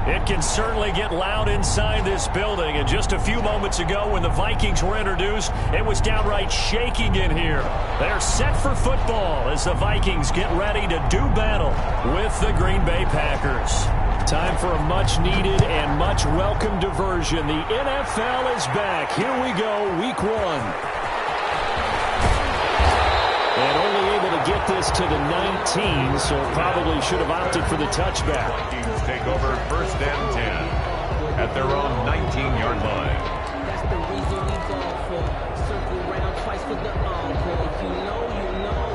It can certainly get loud inside this building. And just a few moments ago when the Vikings were introduced, it was downright shaking in here. They're set for football as the Vikings get ready to do battle with the Green Bay Packers. Time for a much-needed and much-welcome diversion. The NFL is back. Here we go, Week 1. And only able to get this to the 19, so probably should have opted for the touchback. Vikings take over 1st and 10 at their own 19-yard line. That's the reason we go for circle round twice for the encore. If you know, you know.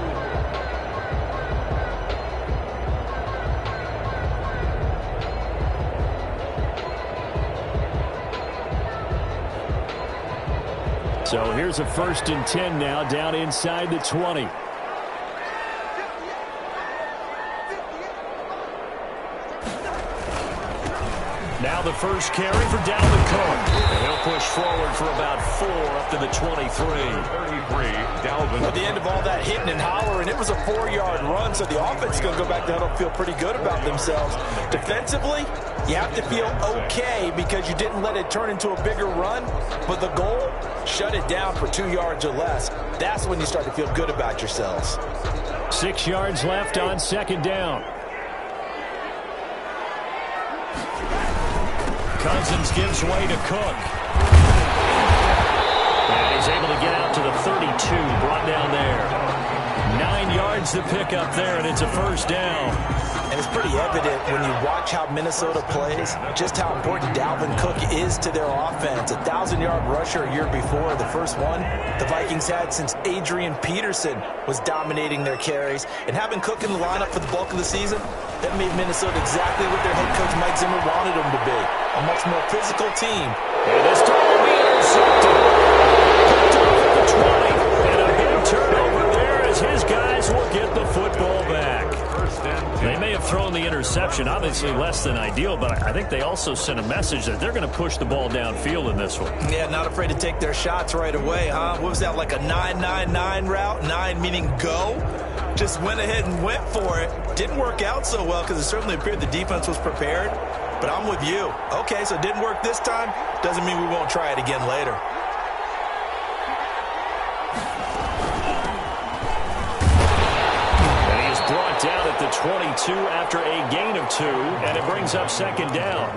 So here's a 1st and 10 now, down inside the 20. Now the first carry for Dalvin Cook. And he'll push forward for about 4 up to the 23. 33, Dalvin. At the end of all that hitting and hollering, it was a 4-yard run, so the offense is going to go back to huddle, feel pretty good about themselves. Defensively, you have to feel okay because you didn't let it turn into a bigger run, but the goal, shut it down for 2 yards or less. That's when you start to feel good about yourselves. 6 yards left on 2nd down. Cousins gives way to Cook. And he's able to get out to the 32, brought down there. 9 yards to pick up there, and it's a 1st down. And it's pretty evident when you watch how Minnesota plays, just how important Dalvin Cook is to their offense. A 1,000-yard rusher a year before, the first one the Vikings had since Adrian Peterson was dominating their carries. And having Cook in the lineup for the bulk of the season, that made Minnesota exactly what their head coach Mike Zimmer wanted them to be. A much more physical team. And this time will be intercepted. Picked off at the 20. And a big turnover there as his guys will get the football back. They may have thrown the interception, obviously less than ideal, but I think they also sent a message that they're going to push the ball downfield in this one. Yeah, not afraid to take their shots right away, huh? What was that, like a 9-9-9 route? 9 meaning go? Just went ahead and went for it. Didn't work out so well because it certainly appeared the defense was prepared. But I'm with you. Okay, so it didn't work this time. Doesn't mean we won't try it again later. And he is brought down at the 22 after a gain of 2, and it brings up 2nd down.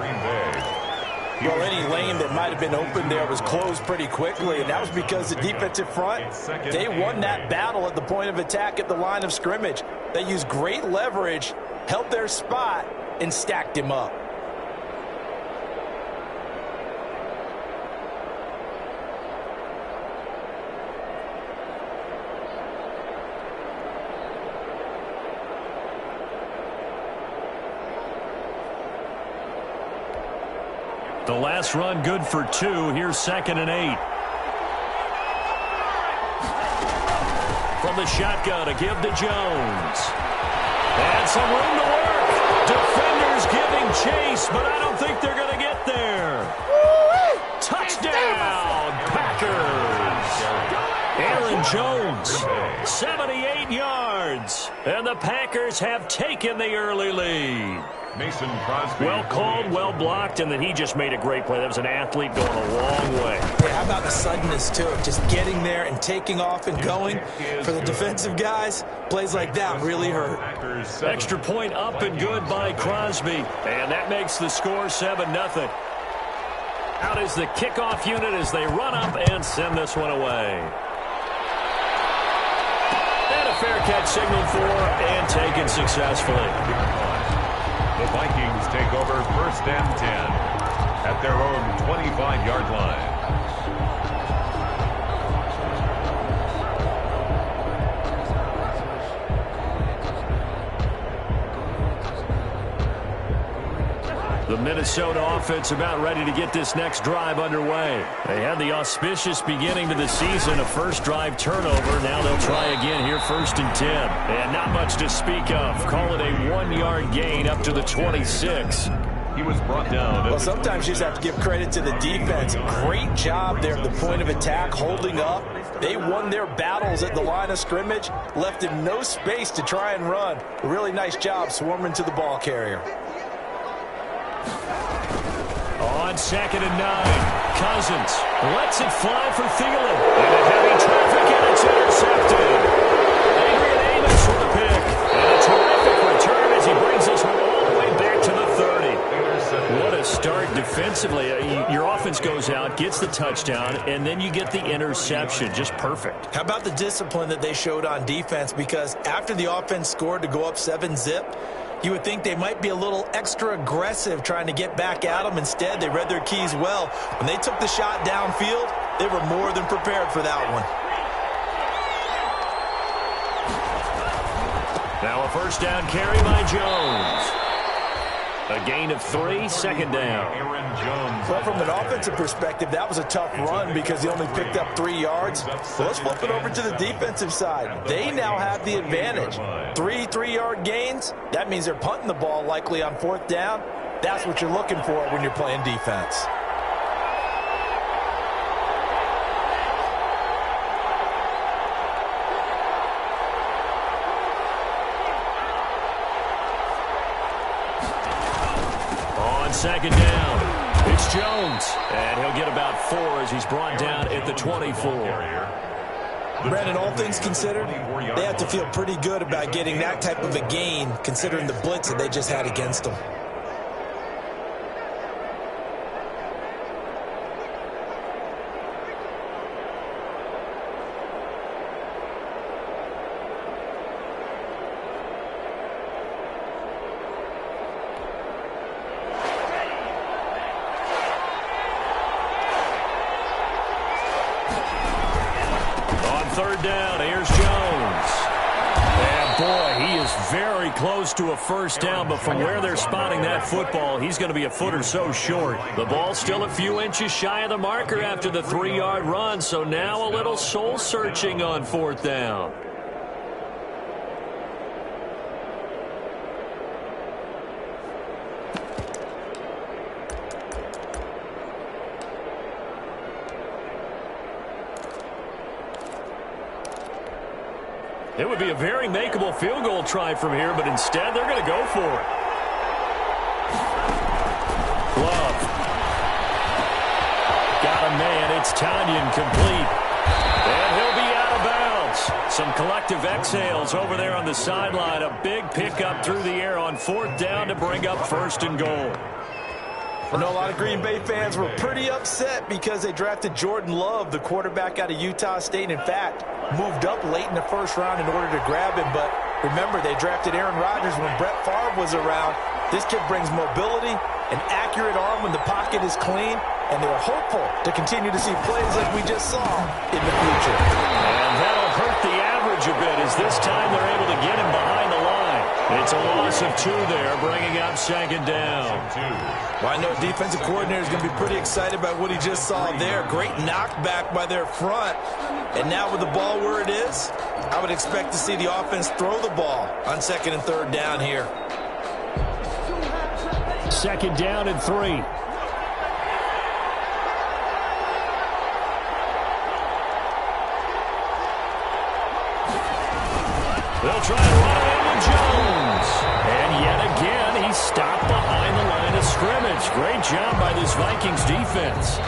Well, any lane that might have been open there was closed pretty quickly, and that was because the defensive front, they won that battle at the point of attack at the line of scrimmage. They used great leverage, held their spot, and stacked him up. The last run good for 2. Here's 2nd and 8. From the shotgun to give to Jones. And some room to work. Defenders giving chase, but I don't think they're going to get there. Touchdown, Packers. Aaron Jones, 78 yards. And the Packers have taken the early lead. Mason Crosby. Well called, well blocked, and then he just made a great play. That was an athlete going a long way. Yeah, how about the suddenness, too? Just getting there and taking off and going. For the defensive guys, plays like that really hurt. Extra point up and good by Crosby. And that makes the score 7-0. Out is the kickoff unit as they run up and send this one away. And a fair catch signaled for and taken successfully. The Vikings take over 1st and 10 at their own 25-yard line. The Minnesota offense about ready to get this next drive underway. They had the auspicious beginning to the season, a first drive turnover. Now they'll try again here, 1st and 10. And not much to speak of. Call it a 1-yard gain up to the 26. He was brought down. Well, sometimes you just have to give credit to the defense. Great job there at the point of attack, holding up. They won their battles at the line of scrimmage, left him no space to try and run. A really nice job swarming to the ball carrier. 2nd and 9. Cousins lets it fly for Thielen. Into heavy traffic, and it's intercepted. Adrian Amos with a pick. And a terrific return as he brings this one all the way back to the 30. What a start defensively. Your offense goes out, gets the touchdown, and then you get the interception. Just perfect. How about the discipline that they showed on defense? Because after the offense scored to go up 7-zip, you would think they might be a little extra aggressive trying to get back at them. Instead, they read their keys well. When they took the shot downfield, they were more than prepared for that one. Now a first down carry by Jones. A gain of 3, 2nd down. Well, from an offensive perspective, that was a tough run because he only picked up 3 yards. So let's flip it over to the defensive side. They now have the advantage. 3 3-yard gains. That means they're punting the ball likely on 4th down. That's what you're looking for when you're playing defense. On 2nd down, it's Jones. And he'll get about 4 as he's brought down at the 24. Brandon, all things considered, they have to feel pretty good about getting that type of a gain considering the blitz that they just had against them. Close to a first down, but from where they're spotting that football, he's going to be a foot or so short. The ball's still a few inches shy of the marker after the 3-yard run, so now a little soul-searching on 4th down. It would be a very makeable field goal try from here, but instead they're going to go for it. Love. Got a man. It's Tanyan complete. And he'll be out of bounds. Some collective exhales over there on the sideline. A big pickup through the air on 4th down to bring up 1st and goal. I know a lot of Green Bay fans were pretty upset because they drafted Jordan Love, the quarterback out of Utah State. In fact, moved up late in the 1st round in order to grab him. But remember, they drafted Aaron Rodgers when Brett Favre was around. This kid brings mobility, an accurate arm when the pocket is clean, and they're hopeful to continue to see plays like we just saw in the future. And that'll hurt the average a bit as this time they're able to get him behind the line. It's a loss of 2 there, bringing up 2nd down. Well, I know a defensive coordinator is going to be pretty excited about what he just saw there. Great knockback by their front. And now with the ball where it is, I would expect to see the offense throw the ball on 2nd and 3rd down here. 2nd down and 3. They'll try and run it in with Jones. And yet again, he's stopped behind the line of scrimmage. Great job by this Vikings defense.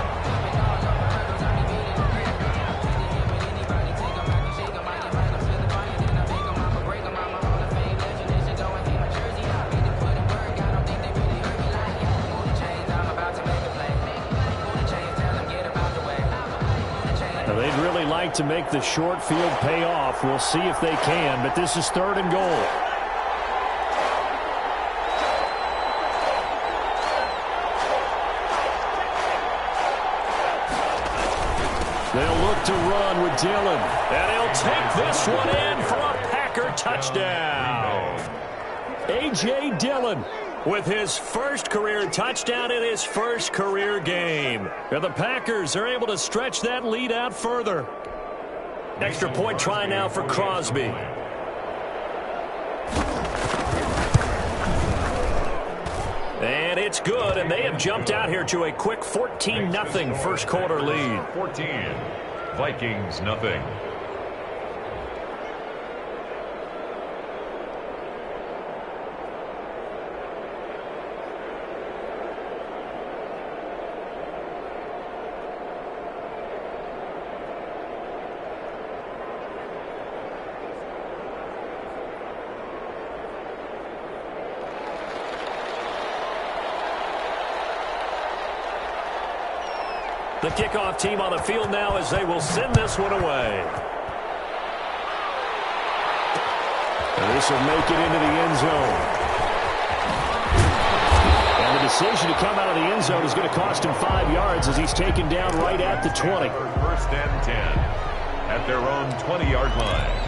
They'd really like to make the short field pay off. We'll see if they can, but this is 3rd and goal. They'll look to run with Dillon, and he'll take this one in for a Packer touchdown. A.J. Dillon with his first career touchdown in his first career game. And the Packers are able to stretch that lead out further. Extra point try now for Crosby. And it's good, and they have jumped out here to a quick 14-0 first quarter lead. 14, Vikings nothing. The kickoff team on the field now as they will send this one away. And this will make it into the end zone. And the decision to come out of the end zone is going to cost him 5 yards as he's taken down right at the 20. First and 10 at their own 20-yard line.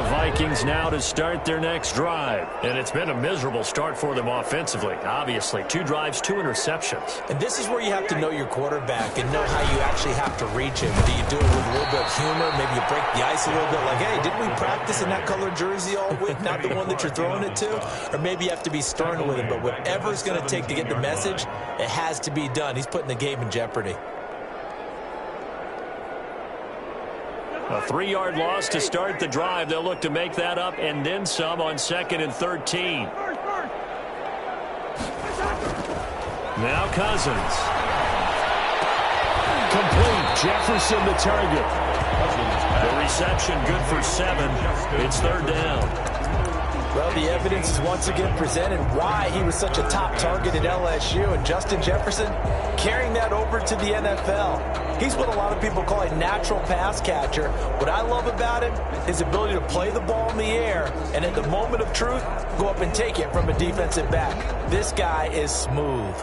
Vikings now to start their next drive. And it's been a miserable start for them offensively. Obviously, 2 drives, 2 interceptions. And this is where you have to know your quarterback and know how you actually have to reach him. Do you do it with a little bit of humor? Maybe you break the ice a little bit like, hey, didn't we practice in that colored jersey all week? Not the one that you're throwing it to? Or maybe you have to be stern with him. But whatever it's going to take to get the message, it has to be done. He's putting the game in jeopardy. A 3-yard loss to start the drive. They'll look to make that up and then some on 2nd and 13. Now Cousins. Complete. Jefferson the target. The reception good for 7. It's 3rd down. Well, the evidence is once again presented why he was such a top target at LSU. And Justin Jefferson carrying that over to the NFL. He's what a lot of people call a natural pass catcher. What I love about him, his ability to play the ball in the air and at the moment of truth, go up and take it from a defensive back. This guy is smooth.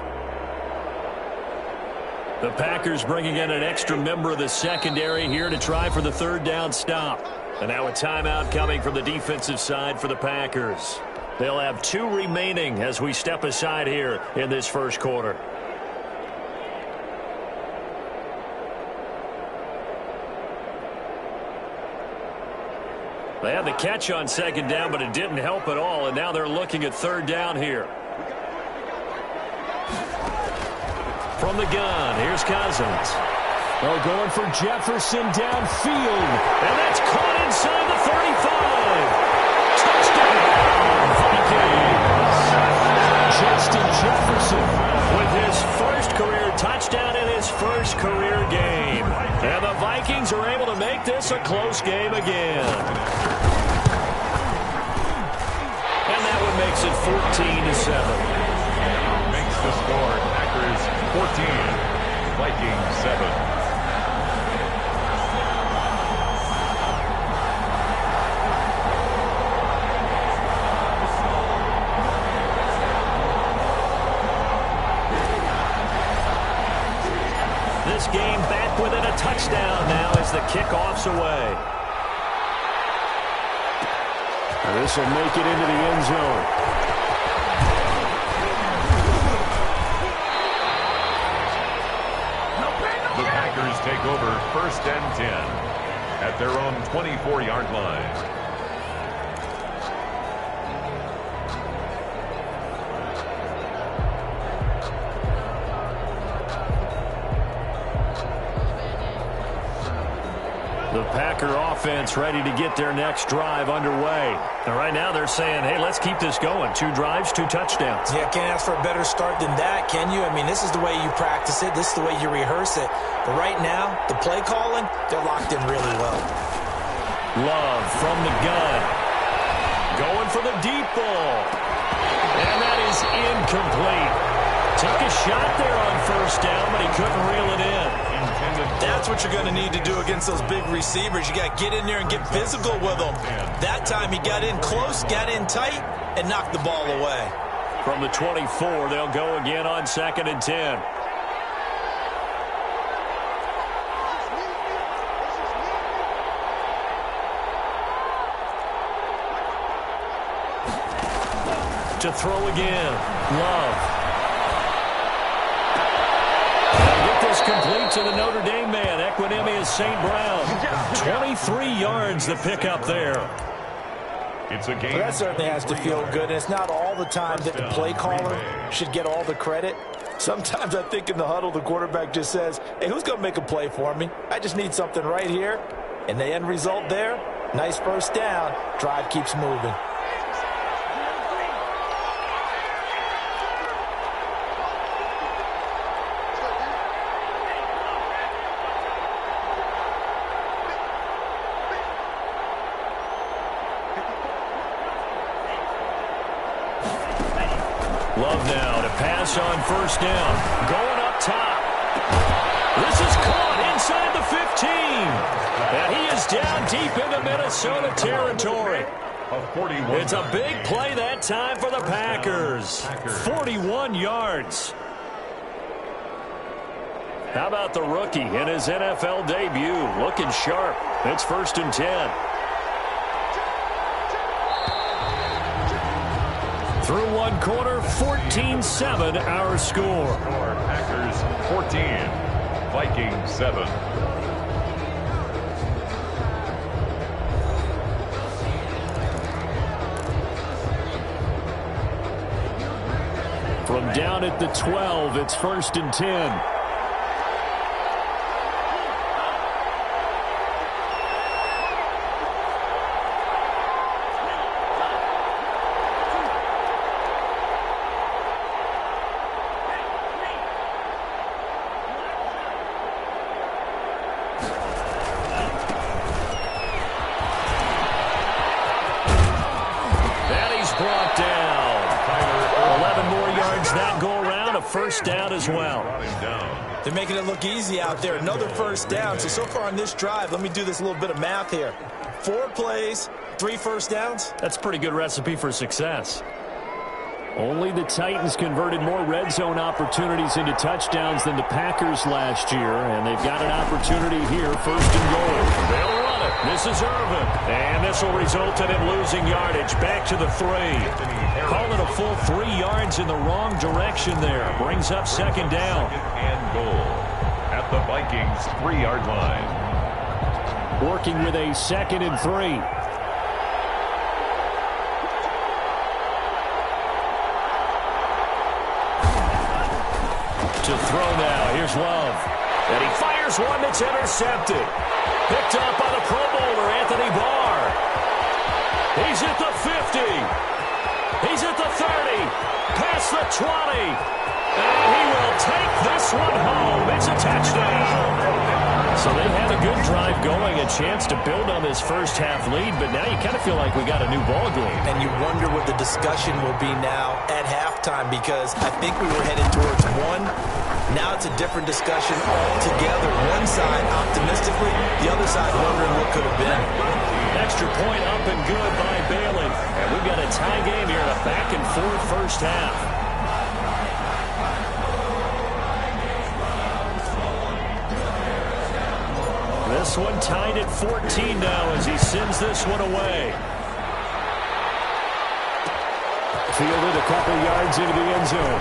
The Packers bringing in an extra member of the secondary here to try for the 3rd down stop. And now a timeout coming from the defensive side for the Packers. They'll have 2 remaining as we step aside here in this first quarter. They had the catch on 2nd down, but it didn't help at all, and now they're looking at 3rd down here. From the gun, here's Cousins. Oh, going for Jefferson downfield, and that's caught inside the 35. Touchdown, Vikings! Justin Jefferson with his first career touchdown in his first career game. And the Vikings are able to make this a close game again. And that one makes it 14-7. Makes the score Packers 14, Vikings 7. This game back within a touchdown now as the kickoff's away. And this will make it into the end zone. The Packers take over 1st and 10 at their own 24-yard line. The Packer offense ready to get their next drive underway. And right now they're saying, hey, let's keep this going. 2 drives, 2 touchdowns. Yeah, can't ask for a better start than that, can you? I mean, this is the way you practice it. This is the way you rehearse it. But right now, the play calling, they're locked in really well. Love from the gun. Going for the deep ball. And that is incomplete. Took a shot there on 1st down, but he couldn't reel it in. That's what you're going to need to do against those big receivers. You got to get in there and get physical with them. That time he got in close, got in tight, and knocked the ball away. From the 24, they'll go again on 2nd and 10. To throw again. Love. Complete to the Notre Dame man, Equinemius St. Brown. 23 yards the pickup there. It's a game. Well, that certainly has to feel good. And it's not all the time that the play caller should get all the credit. Sometimes I think in the huddle, the quarterback just says, hey, who's going to make a play for me? I just need something right here. And the end result there, nice 1st down. Drive keeps moving. Love now to pass on first down. Going up top. This is caught inside the 15. And he is down deep into Minnesota territory. It's a big play that time for the Packers. 41 yards. How about the rookie in his NFL debut? Looking sharp. It's 1st and 10. Through one quarter, 14-7 our score. Packers 14, Vikings 7. From down at the 12, it's 1st and 10. First down as well. They're making it look easy out there. Another first down. So far on this drive, let me do this little bit of math here. 4 plays, 3 first downs. That's a pretty good recipe for success. Only the Titans converted more red zone opportunities into touchdowns than the Packers last year, and they've got an opportunity here, 1st and goal. They'll run it. This is Irvin, and this will result in him losing yardage. Back to the 3. Call it a full 3 yards in the wrong direction there. Brings up 2nd down. And goal at the Vikings 3-yard line. Working with a 2nd and 3. To throw now. Here's Love. And he fires one that's intercepted. Picked up by the Pro Bowler, Anthony Barr. He's at the 50. He's at the 30. Past the 20. And he will take this one home. It's a touchdown. So they had a good drive going, a chance to build on this first half lead, but now you kind of feel like we got a new ball game. And you wonder what the discussion will be now at halftime, because I think we were headed towards 1. Now it's a different discussion altogether. One side optimistically, the other side wondering what could have been. Extra point up and good by Bailey. And we've got a tie game here in a back-and-forth first half. This one tied at 14 now as he sends this one away. Fielded a couple yards into the end zone.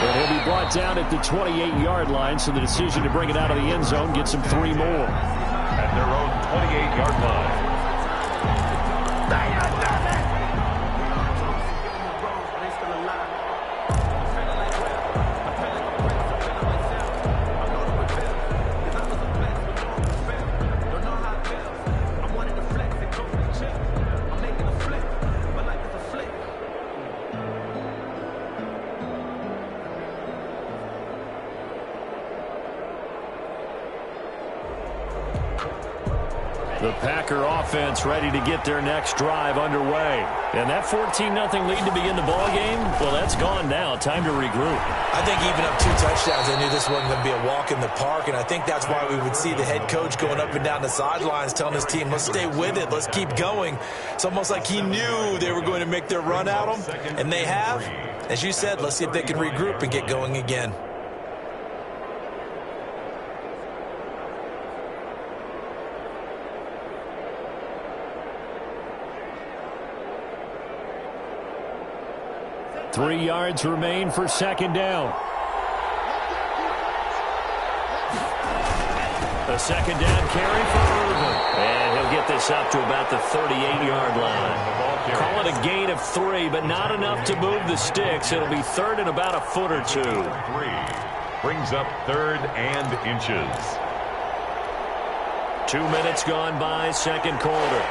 And he'll be brought down at the 28-yard line, so the decision to bring it out of the end zone gets him 3 more. At their own 28-yard line. The Packer offense ready to get their next drive underway. And that 14-0 lead to begin the ball game, well, that's gone now. Time to regroup. I think even up 2 touchdowns, I knew this wasn't going to be a walk in the park, and I think that's why we would see the head coach going up and down the sidelines telling his team, let's stay with it, let's keep going. It's almost like he knew they were going to make their run at him, and they have. As you said, let's see if they can regroup and get going again. Three yards remain for 2nd down. A 2nd down carry for Irvin. And he'll get this up to about the 38-yard line. Call it a gain of 3, but not enough to move the sticks. It'll be 3rd and about a foot or 2. 3 brings up 3rd and inches. 2 minutes gone by, 2nd quarter.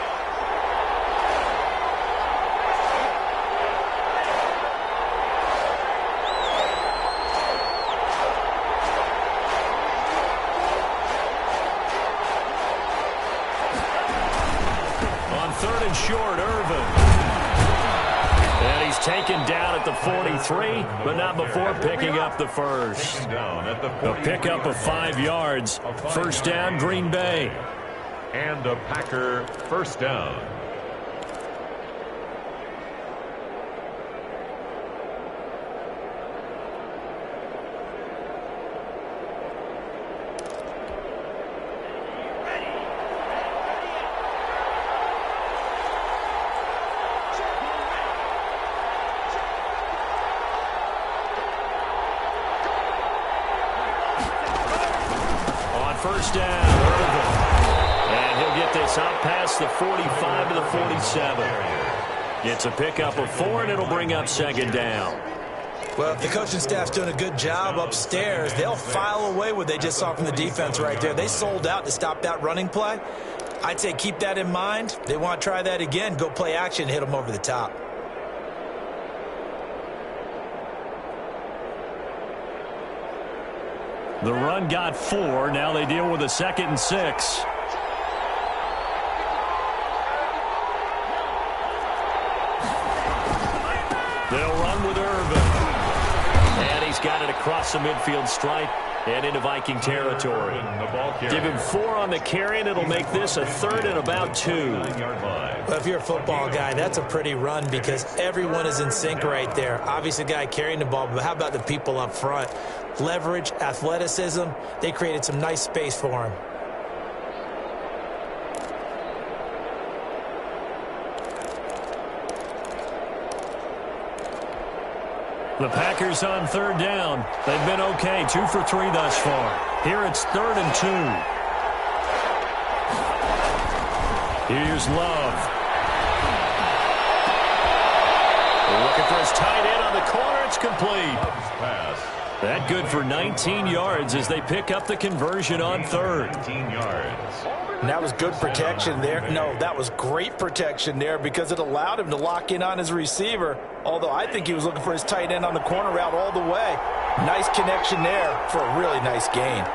taken down at the 43, but not before picking up the first. A pickup of 5 yards. First down, Green Bay. And a Packer first down. First down, Irvin. And he'll get this up past the 45 to the 47. It's a pickup of 4, and it'll bring up second down. Well, if the coaching staff's doing a good job upstairs, they'll file away what they just saw from the defense right there. They sold out to stop that running play. I'd say keep that in mind. They want to try that again. Go play action, hit them over the top. The run got 4. Now they deal with a 2nd and 6. They'll run with Irvin. And he's got it across the midfield stripe and into Viking territory. Give him 4 on the carry, and it'll make this a 3rd and about 2. Well, if you're a football guy, that's a pretty run because everyone is in sync right there. Obviously, the guy carrying the ball, but how about the people up front? Leverage, athleticism, they created some nice space for him. The Packers on 3rd down. They've been okay, 2 for 3 thus far. Here it's 3rd and 2. Here's Love. Looking for his tight end on the corner. It's complete. That good for 19 yards as they pick up the conversion on 3rd. 19 yards. And that was good protection there. No, that was great protection there because it allowed him to lock in on his receiver. Although I think he was looking for his tight end on the corner route all the way. Nice connection there for a really nice gain.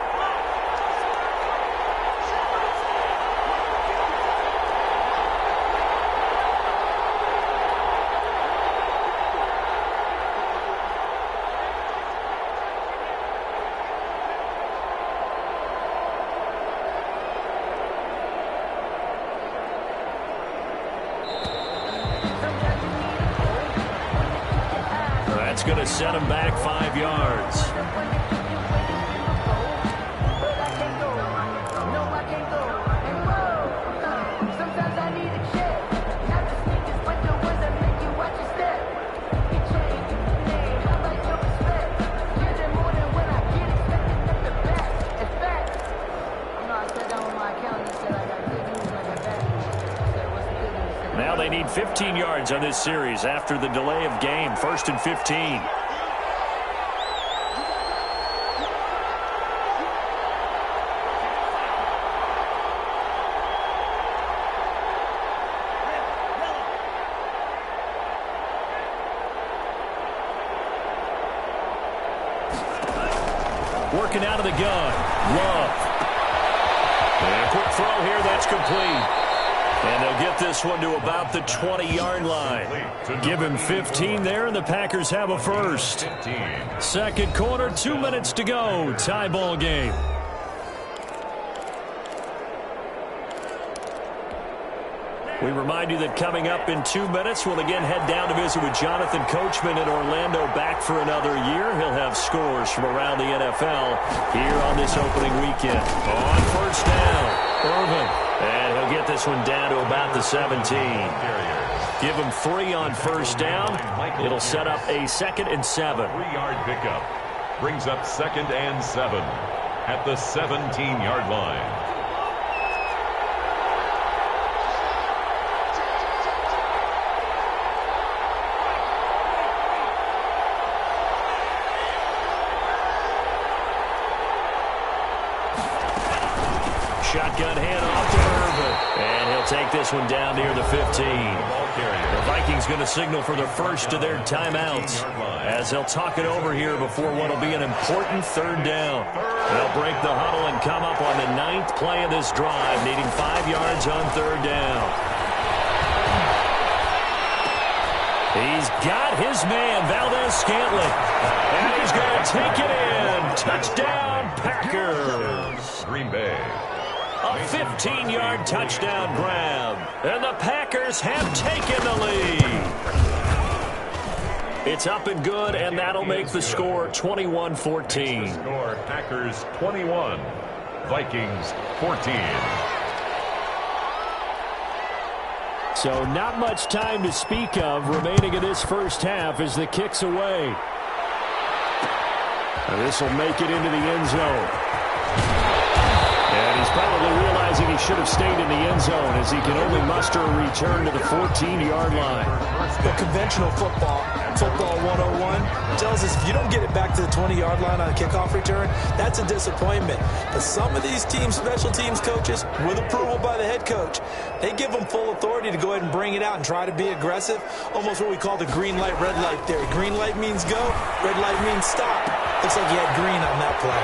That's going to set him back 5 yards. Now they need 15 yards on this series after the delay of game. 1st and 15. Working out of the gun. Love. And a quick throw here. That's complete. And they'll get this one to about the 20-yard line. Give him 15 there, and the Packers have a first. 2nd quarter, 2 minutes to go. Tie ball game. We remind you that coming up in 2 minutes, we'll again head down to visit with Jonathan Coachman in Orlando, back for another year. He'll have scores from around the NFL here on this opening weekend. On 1st down, Irvin. And he'll get this one down to about the 17. Give him 3 on 1st down. It'll set up a 2nd and 7. 3-yard pickup. Brings up 2nd and 7 at the 17-yard line. Shotgun handoff to Irvin. And he'll take this one down near the 15. The Vikings going to signal for the first of their timeouts as they'll talk it over here before what will be an important 3rd down. They'll break the huddle and come up on the 9th play of this drive, needing 5 yards on 3rd down. He's got his man, Valdez-Scantling. And he's going to take it in. Touchdown, Packers. Green Bay. A 15-yard touchdown grab. And the Packers have taken the lead. It's up and good, and that'll make the score 21-14. Score Packers 21, Vikings 14. So not much time to speak of remaining in this first half as the kick's away. This will make it into the end zone. And he's probably realizing he should have stayed in the end zone as he can only muster a return to the 14-yard line. The conventional football 101, tells us if you don't get it back to the 20-yard line on a kickoff return, that's a disappointment. But some of these teams, special teams coaches, with approval by the head coach, they give them full authority to go ahead and bring it out and try to be aggressive. Almost what we call the green light, red light theory. Green light means go, red light means stop. Looks like he had green on that play.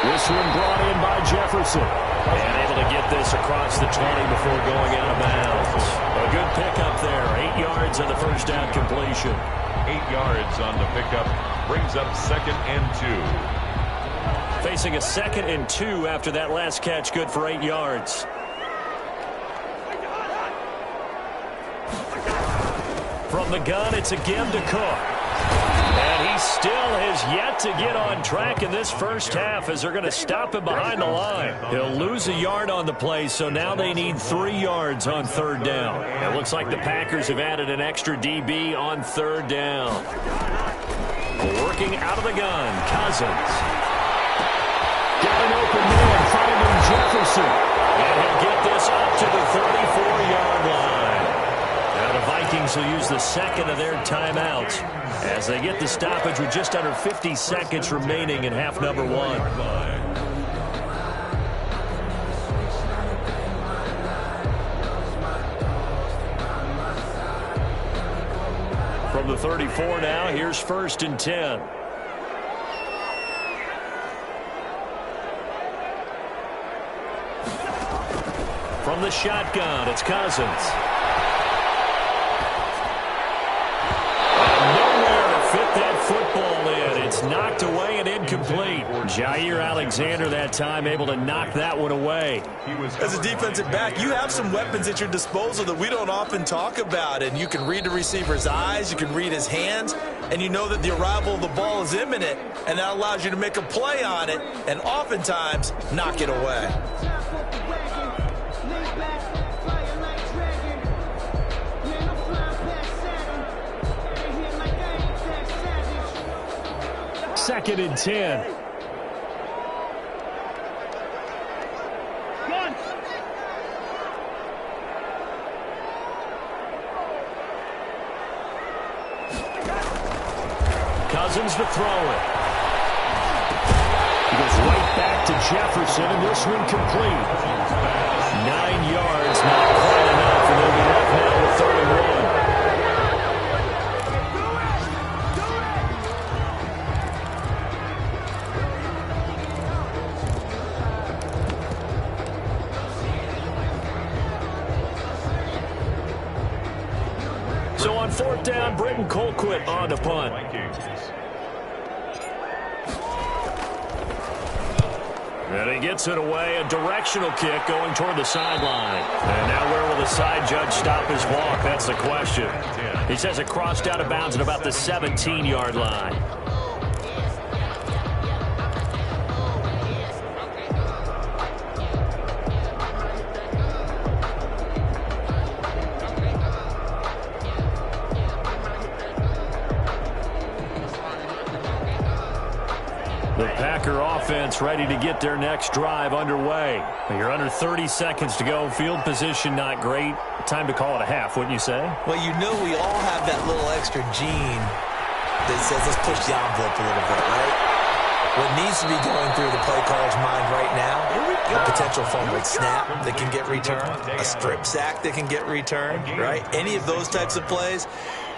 This one brought in by Jefferson. And able to get this across the 20 before going out of bounds. A good pickup there. 8 yards on the first down completion. 8 yards on the pickup. Brings up 2nd and 2. Facing a 2nd and 2 after that last catch. Good for 8 yards. From the gun, it's again to Cook. And he still has yet to get on track in this first half as they're going to stop him behind the line. He'll lose a yard on the play, so now they need 3 yards on 3rd down. It looks like the Packers have added an extra DB on 3rd down. Working out of the gun, Cousins. Got an open man, finding Jefferson. And he'll get this up to the 34-yard line. Now the Vikings will use the 2nd of their timeouts as they get the stoppage with just under 50 seconds remaining in half number 1. From the 34 now, here's 1st and 10. From the shotgun, it's Cousins. Fit that football in. It's knocked away and incomplete. Jair Alexander that time able to knock that one away. As a defensive back, you have some weapons at your disposal that we don't often talk about. And you can read the receiver's eyes, you can read his hands, and you know that the arrival of the ball is imminent. And that allows you to make a play on it and oftentimes knock it away. 2nd and 10. Cousins to throw it. He goes right back to Jefferson, and this one complete. 9 yards, not quite enough, and they'll be left now with 3rd and 1. So on 4th down, Britton Colquitt on to punt. And he gets it away, a directional kick going toward the sideline. And now where will the side judge stop his walk? That's the question. He says it crossed out of bounds at about the 17-yard line. The Packer offense ready to get their next drive underway. You're under 30 seconds to go. Field position not great. Time to call it a half, wouldn't you say? Well, you know we all have that little extra gene that says let's push the envelope a little bit, right? What needs to be going through the play caller's mind right now, a potential fumbled snap that can get returned, a strip sack that can get returned, right? Any of those types of plays,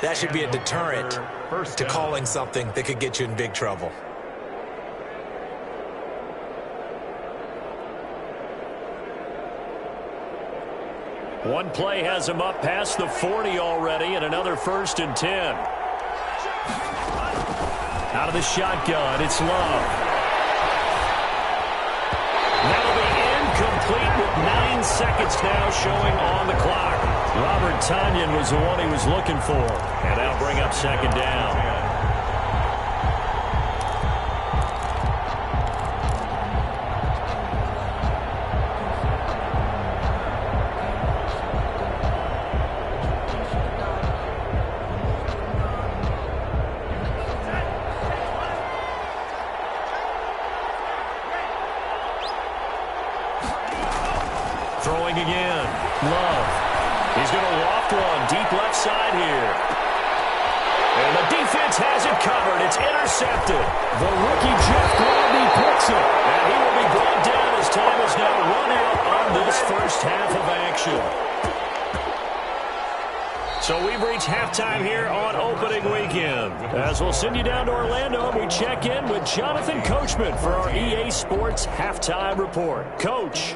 that should be a deterrent to calling something that could get you in big trouble. One play has him up past the 40 already, and another 1st and 10. Out of the shotgun, it's Love. That'll be incomplete with 9 seconds now showing on the clock. Robert Tonyan was the one he was looking for, and that'll bring up 2nd down. Throwing again. Love. He's going to loft one deep left side here. And the defense has it covered. It's intercepted. The rookie Jeff Gladney picks it. And he will be brought down as time is now run out on this first half of action. So we've reached halftime here on opening weekend. As we'll send you down to Orlando, we check in with Jonathan Coachman for our EA Sports Halftime Report. Coach.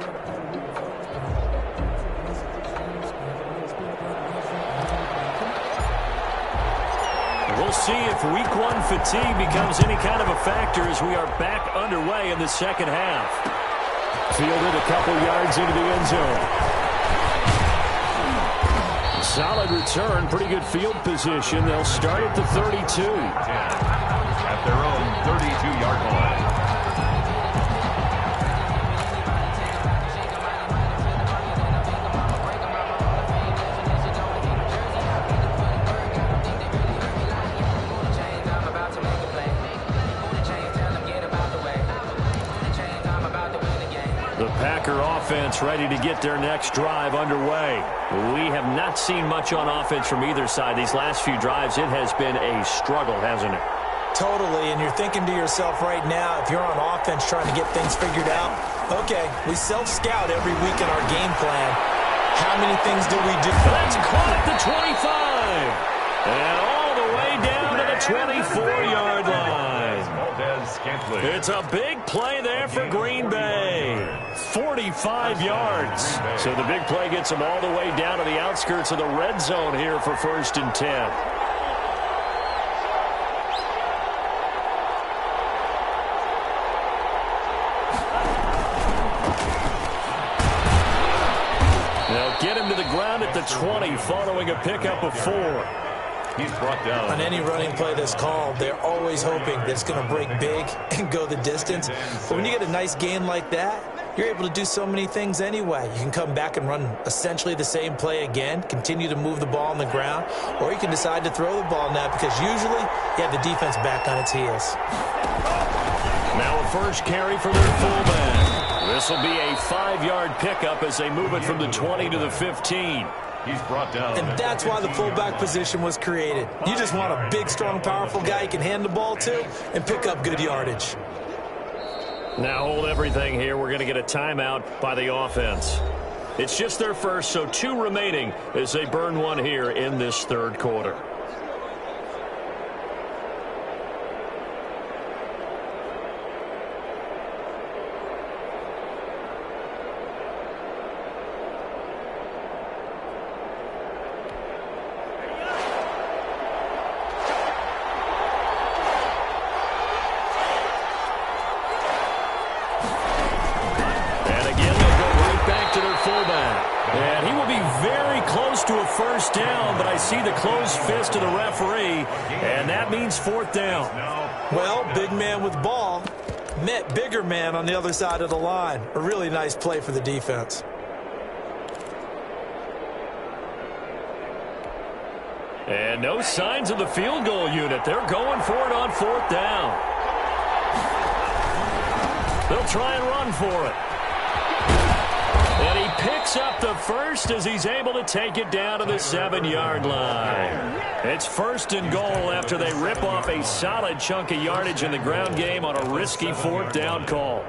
We'll see if week 1 fatigue becomes any kind of a factor as we are back underway in the second half. Fielded a couple yards into the end zone. Solid return, pretty good field position. They'll start at the 32. At their own 32-yard line. Packer offense ready to get their next drive underway. We have not seen much on offense from either side. These last few drives, it has been a struggle, hasn't it? Totally, and you're thinking to yourself right now, if you're on offense trying to get things figured out, okay, we self-scout every week in our game plan. How many things do we do? That's caught at the 25. And all the way down to the 24-yard line. It's a big play there for Green Bay. 45 yards. So the big play gets them all the way down to the outskirts of the red zone here for 1st and 10. They'll get him to the ground at the 20 following a pickup of 4. He's brought down. On any running play that's called, they're always hoping that it's going to break big and go the distance. But when you get a nice gain like that, you're able to do so many things anyway. You can come back and run essentially the same play again, continue to move the ball on the ground, or you can decide to throw the ball now because usually you have the defense back on its heels. Now a first carry for their fullback. This will be a 5-yard pickup as they move it from the 20 to the 15. He's brought down. And that's why the fullback position was created. You just want a big, strong, powerful guy you can hand the ball to and pick up good yardage. Now hold everything here. We're going to get a timeout by the offense. It's just their first, so 2 remaining as they burn one here in this 3rd quarter. And he will be very close to a first down, but I see the closed fist of the referee, and that means 4th down. Well, big man with ball met bigger man on the other side of the line. A really nice play for the defense. And no signs of the field goal unit. They're going for it on 4th down. They'll try and run for it. And he picks up the first as he's able to take it down to the 7-yard line. It's 1st and goal after they rip off a solid chunk of yardage in the ground game on a risky 4th down call.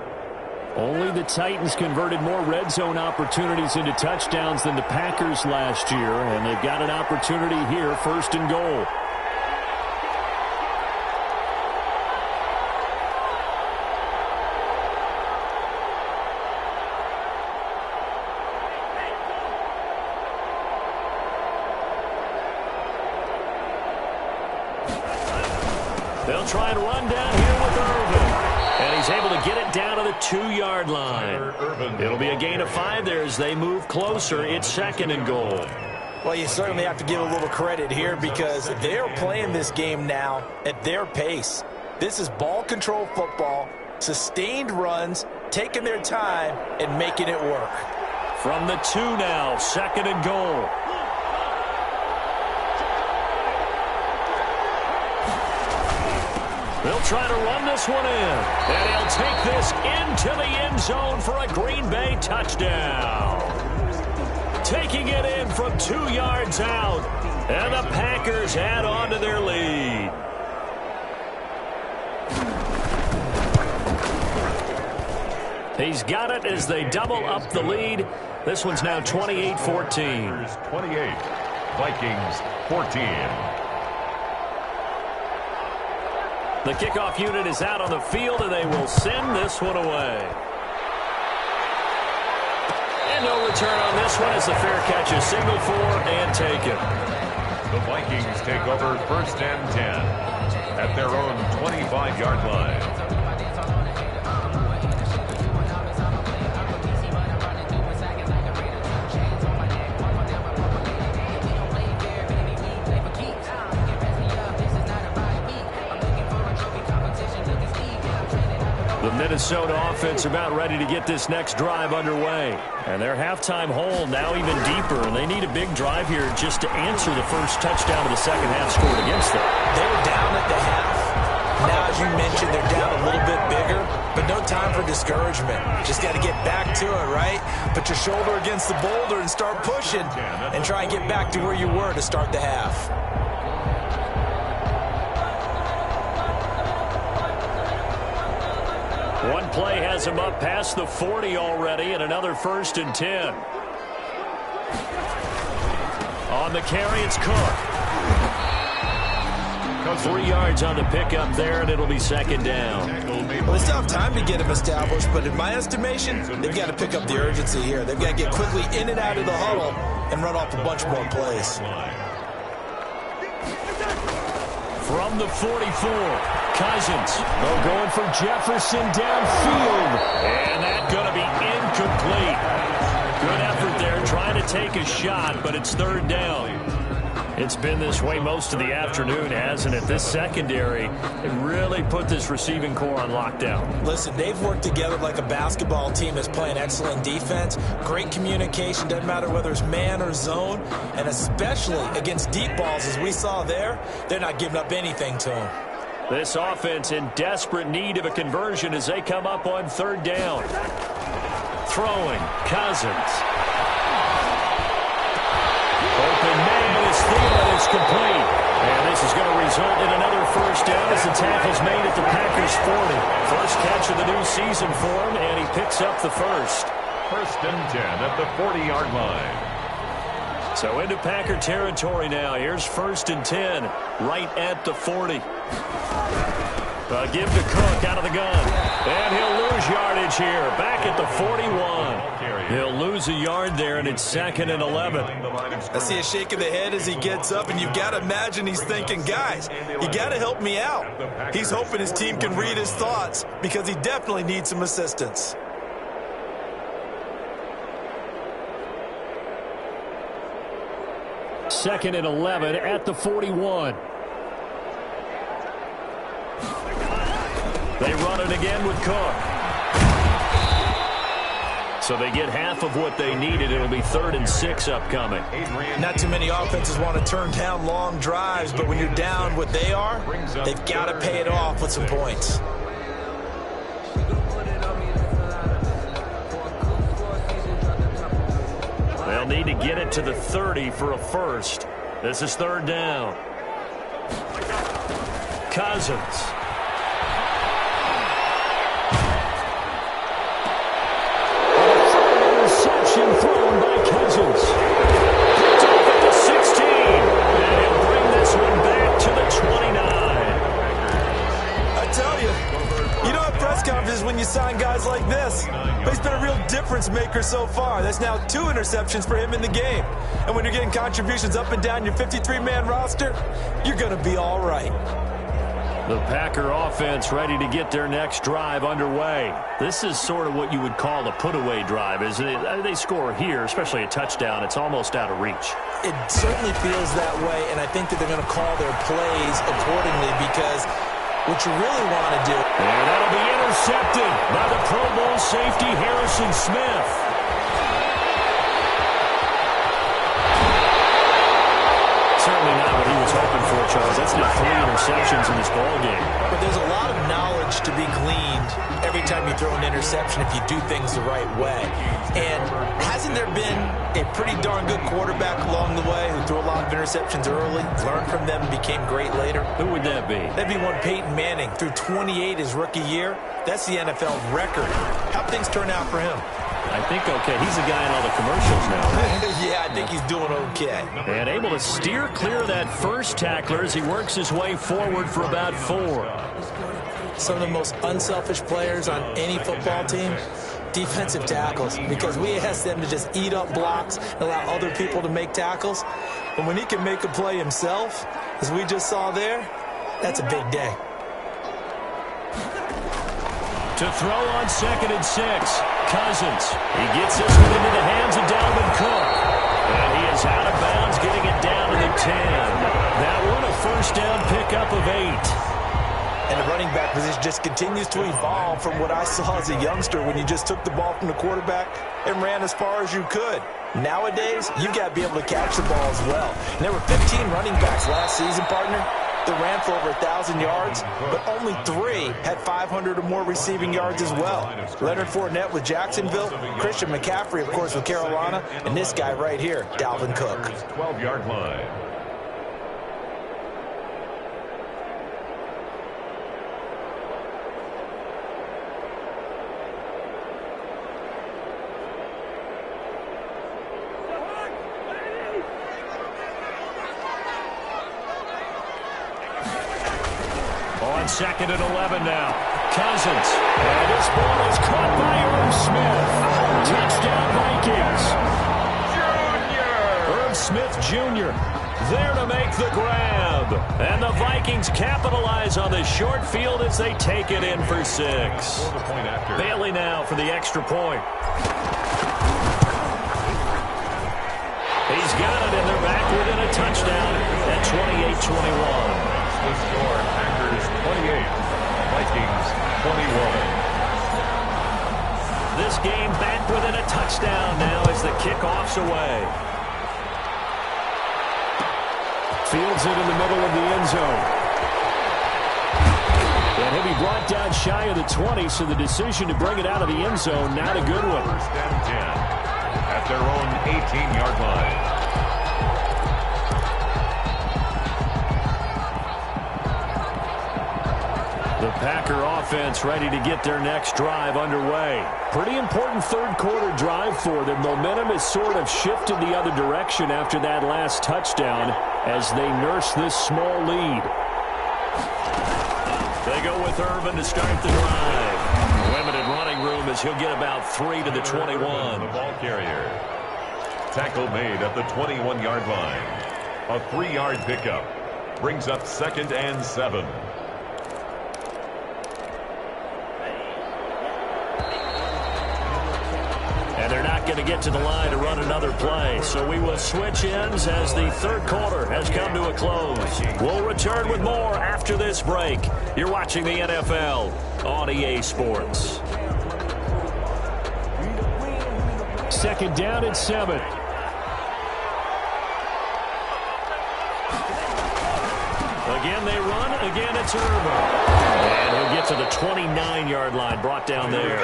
Only the Titans converted more red zone opportunities into touchdowns than the Packers last year, and they've got an opportunity here, 1st and goal. They'll try and run down here with Irvin. And he's able to get it down to the 2-yard line. It'll be a gain of 5 there as they move closer. It's 2nd and goal. Well, you certainly have to give a little credit here because they're playing this game now at their pace. This is ball control football, sustained runs, taking their time and making it work. From the 2 now, 2nd and goal. They'll try to run this one in, and he'll take this into the end zone for a Green Bay touchdown. Taking it in from 2 yards out, and the Packers add on to their lead. He's got it as they double up the lead. This one's now 28-14. 28, Vikings 14. The kickoff unit is out on the field, and they will send this one away. And no return on this one as the fair catch is signaled for and taken. The Vikings take over 1st and 10 at their own 25-yard line. The Minnesota offense about ready to get this next drive underway. And their halftime hole now even deeper. And they need a big drive here just to answer the first touchdown of the second half scored against them. They were down at the half. Now, as you mentioned, they're down a little bit bigger, but no time for discouragement. Just got to get back to it, right? Put your shoulder against the boulder and start pushing and try and get back to where you were to start the half. One play has him up past the 40 already, and another 1st and 10. On the carry, it's Cook. 3 yards on the pickup there, and it'll be 2nd down. Well, they still have time to get him established, but in my estimation, they've got to pick up the urgency here. They've got to get quickly in and out of the huddle and run off a bunch more plays. From the 44, Cousins. Oh, going for Jefferson downfield. And that's going to be incomplete. Good effort there, trying to take a shot, but it's 3rd down. It's been this way most of the afternoon, hasn't it? This secondary really put this receiving core on lockdown. Listen, they've worked together like a basketball team that's playing excellent defense. Great communication, doesn't matter whether it's man or zone. And especially against deep balls, as we saw there, they're not giving up anything to them. This offense in desperate need of a conversion as they come up on 3rd down. Throwing, Cousins. Open man is Thielen is complete. And this is going to result in another 1st down as the tackle's made at the Packers 40. First catch of the new season for him, and he picks up the 1st. 1st and 10 at the 40-yard line. So into Packer territory now. Here's 1st and 10 right at the 40. Give to Cook out of the gun. And he'll lose yardage here. Back at the 41. He'll lose a yard there, and it's 2nd and 11. I see a shake of the head as he gets up, and you've got to imagine he's thinking, guys, you got to help me out. He's hoping his team can read his thoughts because he definitely needs some assistance. Second and 11 at the 41. They run it again with Cook. So they get half of what they needed. It'll be 3rd and 6 upcoming. Not too many offenses want to turn down long drives, but when you're down what they are, they've got to pay it off with some points. They'll need to get it to the 30 for a 1st. This is 3rd down. Cousins. Thrown by Cousins. Picked off at the 16. And he'll bring this one back to the 29. I tell you, you don't have press conferences when you sign guys like this. But he's been a real difference maker so far. That's now 2 interceptions for him in the game. And when you're getting contributions up and down your 53-man roster, you're going to be all right. The Packer offense ready to get their next drive underway. This is sort of what you would call a put-away drive, isn't it? They score here, especially a touchdown. It's almost out of reach. It certainly feels that way, and I think that they're going to call their plays accordingly because what you really want to do. And that'll be intercepted by the Pro Bowl safety Harrison Smith. Certainly not what he was hoping for, Charles. That's now 3 interceptions in this ball game. But there's a lot of knowledge to be gleaned every time you throw an interception if you do things the right way. And hasn't there been a pretty darn good quarterback along the way who threw a lot of interceptions early, learned from them, and became great later? Who would that be? That'd be one Peyton Manning. Threw 28 his rookie year. That's the NFL record. How'd things turn out for him? I think okay. He's the guy in all the commercials now. Yeah, I think he's doing okay. And able to steer clear of that first tackler as he works his way forward for about 4. Some of the most unselfish players on any football team, defensive tackles, because we ask them to just eat up blocks and allow other people to make tackles. But when he can make a play himself, as we just saw there, that's a big day. To throw on 2nd and 6. Cousins. He gets this one into the hands of Dalvin Cook. And he is out of bounds, getting it down to the 10. That one a first down pickup of 8. And the running back position just continues to evolve from what I saw as a youngster when you just took the ball from the quarterback and ran as far as you could. Nowadays, you got to be able to catch the ball as well. And there were 15 running backs last season, partner, that ran for over 1,000 yards, but only 3 had 500 or more receiving yards as well. Leonard Fournette with Jacksonville, Christian McCaffrey, of course, with Carolina, and this guy right here, Dalvin Cook. 12-yard line. On 2nd and 11 now. Cousins. And this ball is caught by Irv Smith. Touchdown Vikings. Irv Smith Jr. there to make the grab. And the Vikings capitalize on the short field as they take it in for 6. Bailey now for the extra point. He's got it, and they're back within a touchdown at 28-21. The score, Packers 28, Vikings 21. This game back within a touchdown now as the kickoff's away. Fields it in the middle of the end zone. And he'll be brought down shy of the 20, so the decision to bring it out of the end zone, not a good one. First and 10 at their own 18-yard line. The Packer offense ready to get their next drive underway. Pretty important third-quarter drive for them. Momentum has sort of shifted the other direction after that last touchdown as they nurse this small lead. They go with Irvin to start the drive. Limited running room as he'll get about 3 to the 21. The ball carrier. Tackle made at the 21-yard line. A 3-yard pickup. Brings up 2nd and 7. And they're not going to get to the line to run another play. So we will switch ends as the third quarter has come to a close. We'll return with more after this break. You're watching the NFL on EA Sports. 2nd down and 7. Again they run. Again it's Irvin. And he'll get to the 29-yard line, brought down there.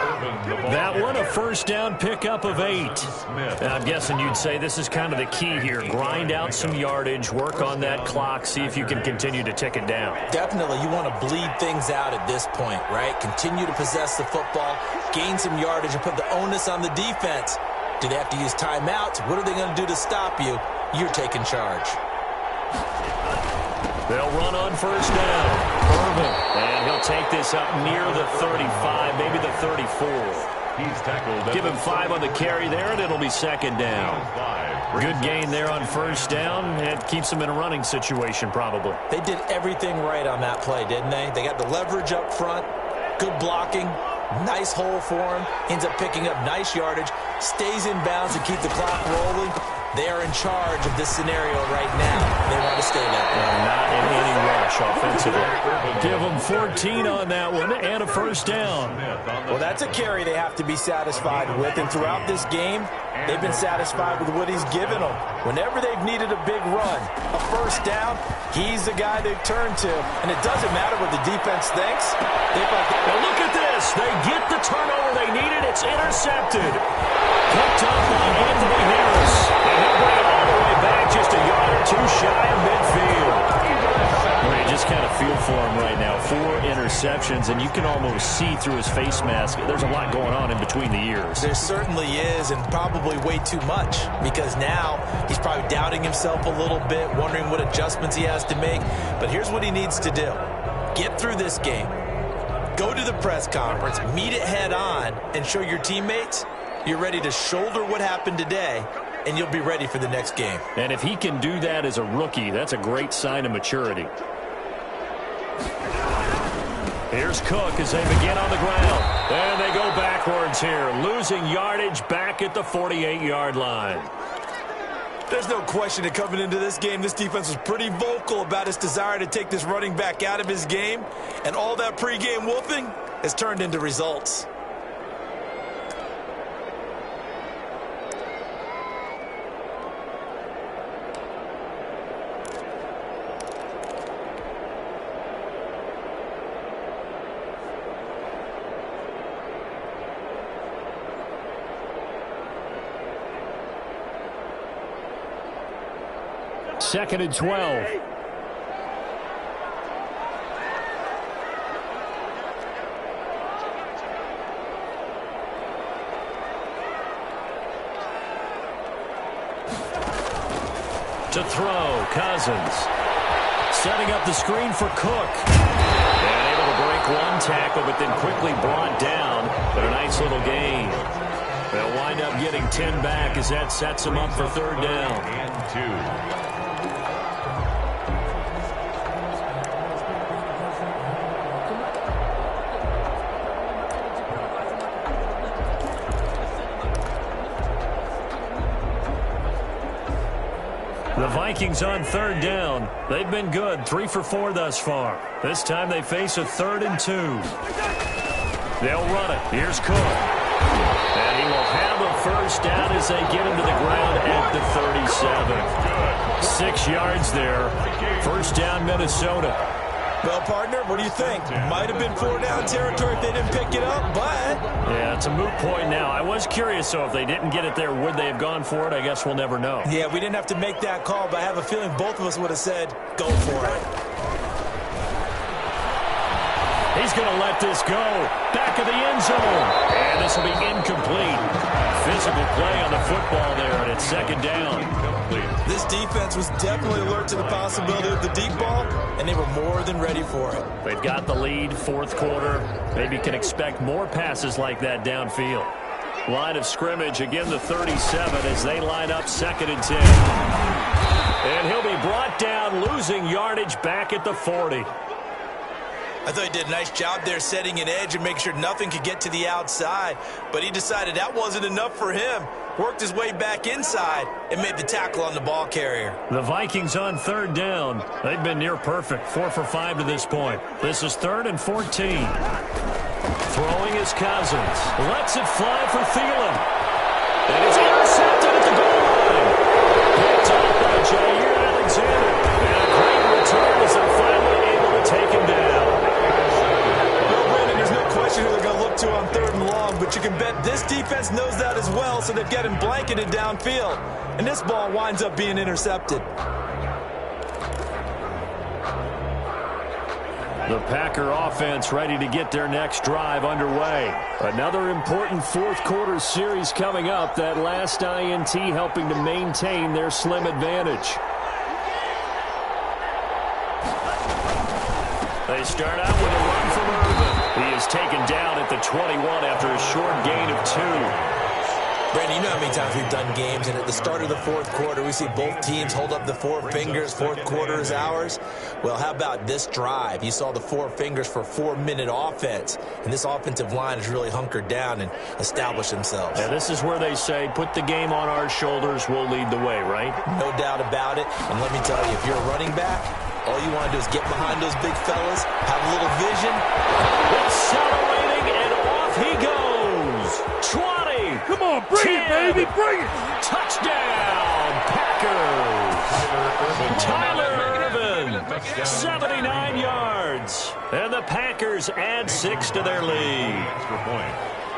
That one a first down pickup of 8. And I'm guessing you'd say this is kind of the key here. Grind out some yardage, work on that clock, see if you can continue to tick it down. Definitely, you want to bleed things out at this point, right? Continue to possess the football, gain some yardage, and put the onus on the defense. Do they have to use timeouts? What are they going to do to stop you? You're taking charge. They'll run on first down. Irvin. And he'll take this up near the 35, maybe the 34. He's tackled. Give him 5 on the carry there, and it'll be second down. Good gain there on first down. It keeps them in a running situation, probably. They did everything right on that play, didn't they? They got the leverage up front, good blocking, nice hole for him, ends up picking up nice yardage, stays in bounds and keep the clock rolling. They are in charge of this scenario right now. They want to stay that way. Not in any rush offensively. Give them 14 on that one and a first down. Well, that's a carry they have to be satisfied with, and throughout this game, they've been satisfied with what he's given them. Whenever they've needed a big run, a first down, he's the guy they've turned to, and it doesn't matter what the defense thinks. Now look at this. They get the turnover they needed. It's intercepted. Picked up by Anthony Harris. And he'll bring it all the way back just a yard or two shy of midfield. You just kind of feel for him right now. 4 interceptions, and you can almost see through his face mask. There's a lot going on in between the ears. There certainly is, and probably way too much, because now he's probably doubting himself a little bit, wondering what adjustments he has to make. But here's what he needs to do. Get through this game. Go to the press conference, meet it head on, and show your teammates you're ready to shoulder what happened today, and you'll be ready for the next game. And if he can do that as a rookie, that's a great sign of maturity. Here's Cook as they begin on the ground. And they go backwards here, losing yardage back at the 48-yard line. There's no question that coming into this game, this defense was pretty vocal about its desire to take this running back out of his game, and all that pregame wolfing has turned into results. Second and 12. To throw, Cousins. Setting up the screen for Cook. And able to break one tackle, but then quickly brought down. But a nice little gain. They'll wind up getting 10 back as that sets them up for third down. And 2. The Vikings on third down. They've been good, 3 for 4 thus far. This time they face a 3rd and 2. They'll run it. Here's Cook. And he will have a first down as they get him to the ground at the 37. 6 yards there. First down, Minnesota. Well, partner, what do you think? Might have been 4-down territory if they didn't pick it up, but... Yeah, it's a moot point now. I was curious, so if they didn't get it there, would they have gone for it? I guess we'll never know. Yeah, we didn't have to make that call, but I have a feeling both of us would have said, go for it. He's going to let this go. Back of the end zone. And this will be incomplete. Physical play on the football there, and it's second down. This defense was definitely alert to the possibility of the deep ball, and they were more than ready for it. They've got the lead, fourth quarter. Maybe can expect more passes like that downfield. Line of scrimmage, again the 37 as they line up second and 10. And he'll be brought down, losing yardage back at the 40. I thought he did a nice job there setting an edge and making sure nothing could get to the outside. But he decided that wasn't enough for him. Worked his way back inside and made the tackle on the ball carrier. The Vikings on third down. They've been near perfect. 4 for 5 to this point. This is 3rd and 14. Throwing is Cousins. Lets it fly for Thielen. And it's intercepted at the goal line. Picked up by Jair Alexander. And a great return as they're finally able to take him down. Who they're going to look to on 3rd and long, but you can bet this defense knows that as well, so they've got him blanketed downfield. And this ball winds up being intercepted. The Packer offense ready to get their next drive underway. Another important fourth quarter series coming up. That last INT helping to maintain their slim advantage. They start out with a run from Irvin. He is taken down at the 21 after a short gain of 2. Brandon, you know how many times we've done games, and at the start of the fourth quarter, we see both teams hold up the four fingers, fourth quarter is ours. Well, how about this drive? You saw the four fingers for 4-minute offense, and this offensive line has really hunkered down and established themselves. Yeah, this is where they say, put the game on our shoulders, we'll lead the way, right? No doubt about it, and let me tell you, if you're a running back, all you want to do is get behind those big fellas, have a little vision. Accelerating, and off he goes. 20. Come on, bring it, baby, bring it. Touchdown, Packers. Tyler Ervin, 79 yards. And the Packers add 6 to their lead. Extra point.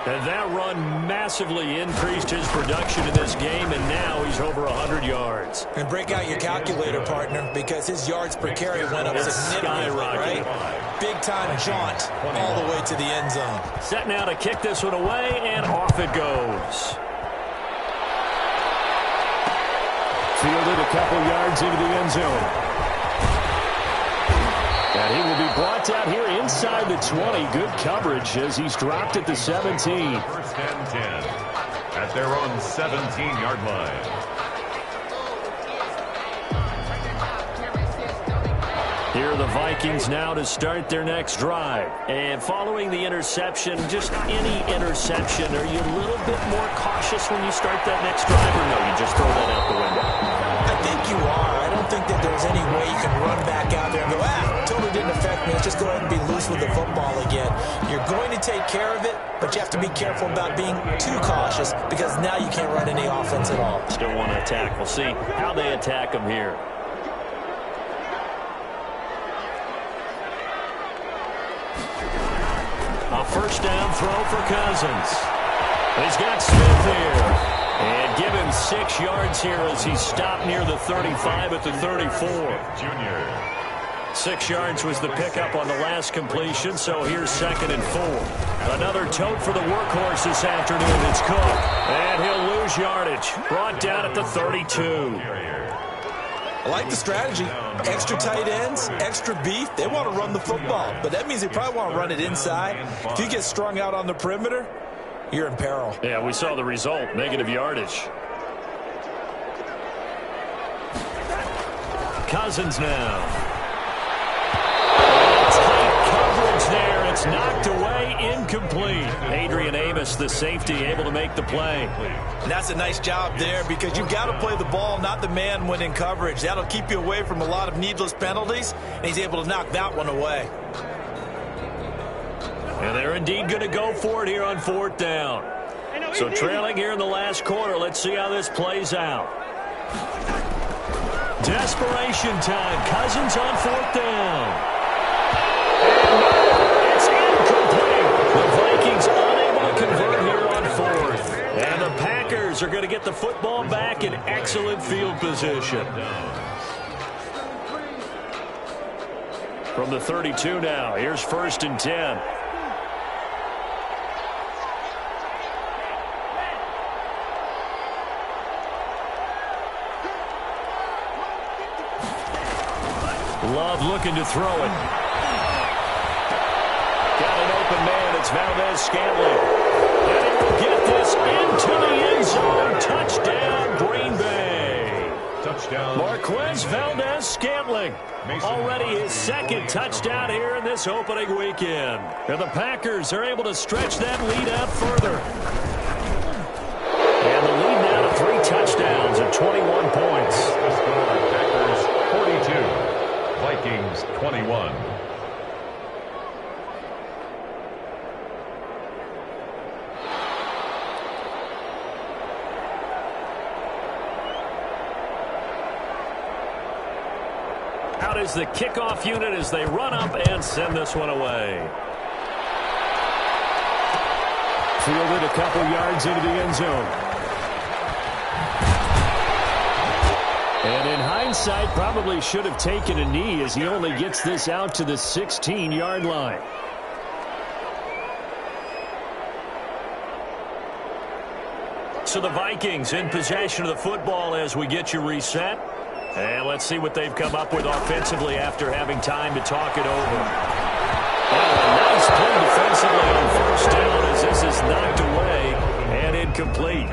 And that run massively increased his production in this game, and now he's over 100 yards. And break out your calculator, partner, because his yards per carry went up significantly, right? Big-time jaunt all the way to the end zone. Set now to kick this one away, and off it goes. Fielded a couple yards into the end zone. And he will be brought down here inside the 20. Good coverage as he's dropped at the 17. First and 10 at their own 17-yard line. Here are the Vikings now to start their next drive. And following the interception, just any interception, are you a little bit more cautious when you start that next drive, or no, you just throw that out the window? I think you are. I don't think that there's any way you can run back out there and go, totally didn't affect me. Let's just go ahead and be loose with the football again. You're going to take care of it, but you have to be careful about being too cautious because now you can't run any offense at all. Still want to attack. We'll see how they attack him here. A first down throw for Cousins. He's got Smith here. And give him 6 yards here as he stopped near the 35 at the 34. Junior. 6 yards was the pickup on the last completion, so here's 2nd and 4. Another tote for the workhorse this afternoon. It's Cook. And he'll lose yardage. Brought down at the 32. I like the strategy. Extra tight ends, extra beef. They want to run the football, but that means they probably want to run it inside. If you get strung out on the perimeter, you're in peril. Yeah, we saw the result. Negative yardage. Cousins now. Tight coverage there. It's knocked away, incomplete. Adrian Amos, the safety, able to make the play. And that's a nice job there because you've got to play the ball, not the man when in coverage. That'll keep you away from a lot of needless penalties, and he's able to knock that one away. And they're indeed going to go for it here on 4th down. So trailing here in the last quarter. Let's see how this plays out. Desperation time. Cousins on 4th down. And it's incomplete. The Vikings unable to convert here on 4th. And the Packers are going to get the football back in excellent field position. From the 32 now. Here's 1st and 10. Love looking to throw it. Got an open man. It's Valdez-Scantling. And he will get this into the end zone. Touchdown, Green Bay. Touchdown. Marquez Valdez-Scantling. Already his 2nd touchdown here in this opening weekend. And the Packers are able to stretch that lead out further. And the lead now to 3 touchdowns at 21 points. The score, Packers 42. Vikings 21. Out is the kickoff unit as they run up and send this one away. Fielded a couple yards into the end zone. And in hindsight, probably should have taken a knee as he only gets this out to the 16-yard line. So the Vikings in possession of the football as we get you reset. And let's see what they've come up with offensively after having time to talk it over. Nice play defensively on first down as this is knocked away and incomplete.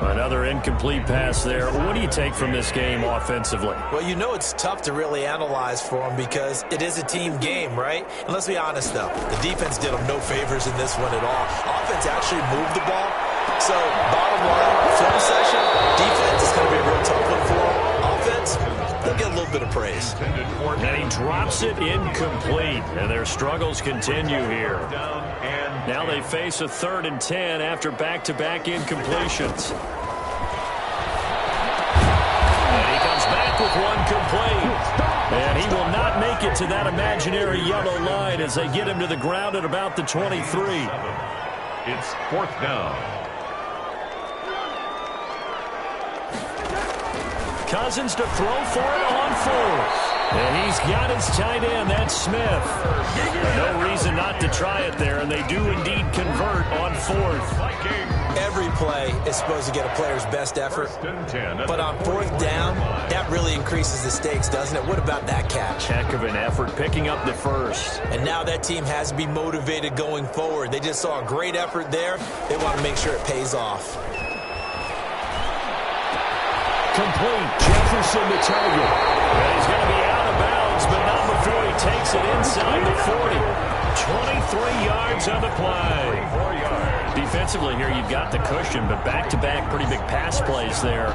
Another incomplete pass there. What do you take from this game offensively? Well, you know it's tough to really analyze for them because it is a team game, right? And let's be honest, though. The defense did them no favors in this one at all. Offense actually moved the ball. So, bottom line, film session, defense is going to be a real tough one for them. Offense, they'll get a little bit of praise. And he drops it incomplete. And their struggles continue here. Now they face a 3rd and 10 after back-to-back incompletions. And he comes back with one complete. And he will not make it to that imaginary yellow line as they get him to the ground at about the 23. It's 4th down. Cousins to throw for it on 4th. And he's got his tight end, that's Smith. No reason not to try it there, and they do indeed convert on 4th. Every play is supposed to get a player's best effort, but on 4th down, that really increases the stakes, doesn't it? What about that catch? Heck of an effort, picking up the first. And now that team has to be motivated going forward. They just saw a great effort there. They want to make sure it pays off. Complete. Jefferson the target. And he's going to be out of bounds, but not before he takes it inside the 40. 23 yards on the play. 4 yards. Defensively here, you've got the cushion, but back-to-back pretty big pass plays there.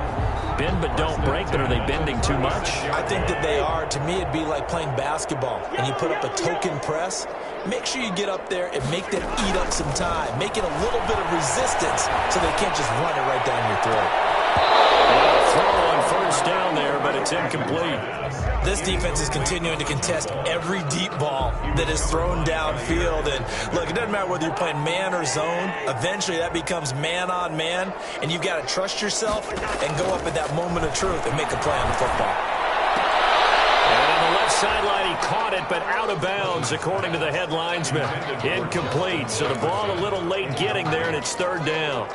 Bend but don't break, but are they bending too much? I think that they are. To me, it'd be like playing basketball, and you put up a token press. Make sure you get up there and make them eat up some time. Make it a little bit of resistance so they can't just run it right down your throat. Throw on first down there, but it's incomplete. This defense is continuing to contest every deep ball that is thrown downfield. And look, it doesn't matter whether you're playing man or zone. Eventually, that becomes man on man, and you've got to trust yourself and go up at that moment of truth and make a play on the football. And on the left sideline, he caught it, but out of bounds, according to the head linesman. Incomplete, so the ball a little late getting there, and it's 3rd down.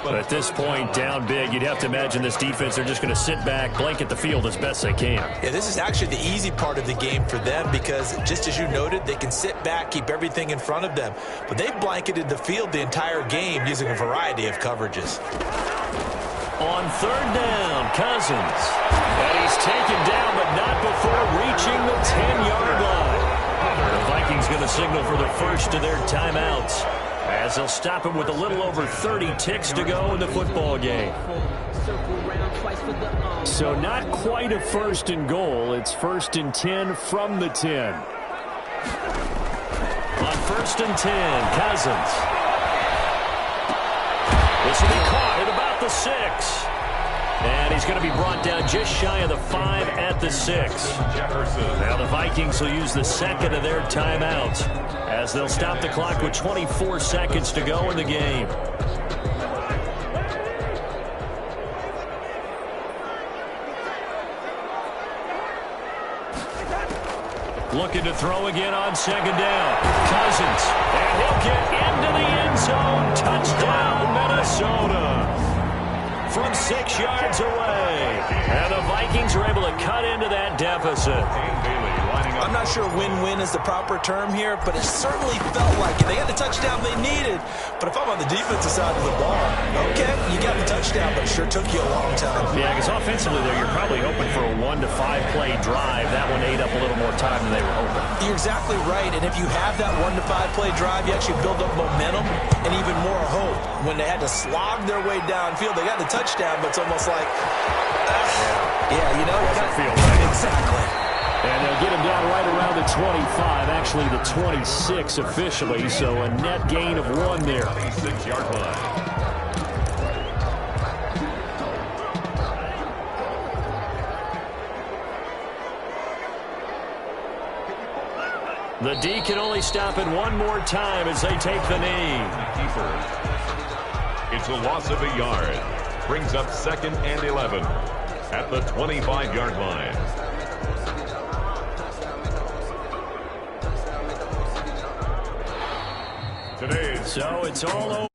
But at this point, down big, you'd have to imagine this defense, they're just going to sit back, blanket the field as best they can. Yeah, this is actually the easy part of the game for them because, just as you noted, they can sit back, keep everything in front of them. But they've blanketed the field the entire game using a variety of coverages. On 3rd down, Cousins. And he's taken down, but not before reaching the 10-yard line. The Vikings going to signal for the first of their timeouts as they'll stop him with a little over 30 ticks to go in the football game. So not quite a 1st and goal. It's 1st and 10 from the 10. On 1st and 10, Cousins. This will be caught at about the 6. And he's going to be brought down just shy of the 5 at the 6. Now the Vikings will use the 2nd of their timeouts as they'll stop the clock with 24 seconds to go in the game. Looking to throw again on 2nd down. Cousins. And he'll get into the end zone. Touchdown, Minnesota. From 6 yards away. And the Vikings are able to cut into that deficit. I'm not sure win-win is the proper term here, but it certainly felt like it. They got the touchdown they needed. But if I'm on the defensive side of the ball, okay, you got the touchdown, but it sure took you a long time. Yeah, because offensively there, you're probably hoping for a 1 to 5 play drive. That one ate up a little more time than they were hoping. You're exactly right. And if you have that 1 to 5 play drive, you actually build up momentum and even more hope. When they had to slog their way downfield, they got the touchdown, but it's almost like, yeah, you know, it doesn't feel right. Exactly. And they'll get him down right around the 25, actually the 26 officially, so a net gain of 1 there. 26-yard line. The D can only stop it one more time as they take the knee. It's a loss of a yard. Brings up 2nd and 11 at the 25-yard line. So it's all over.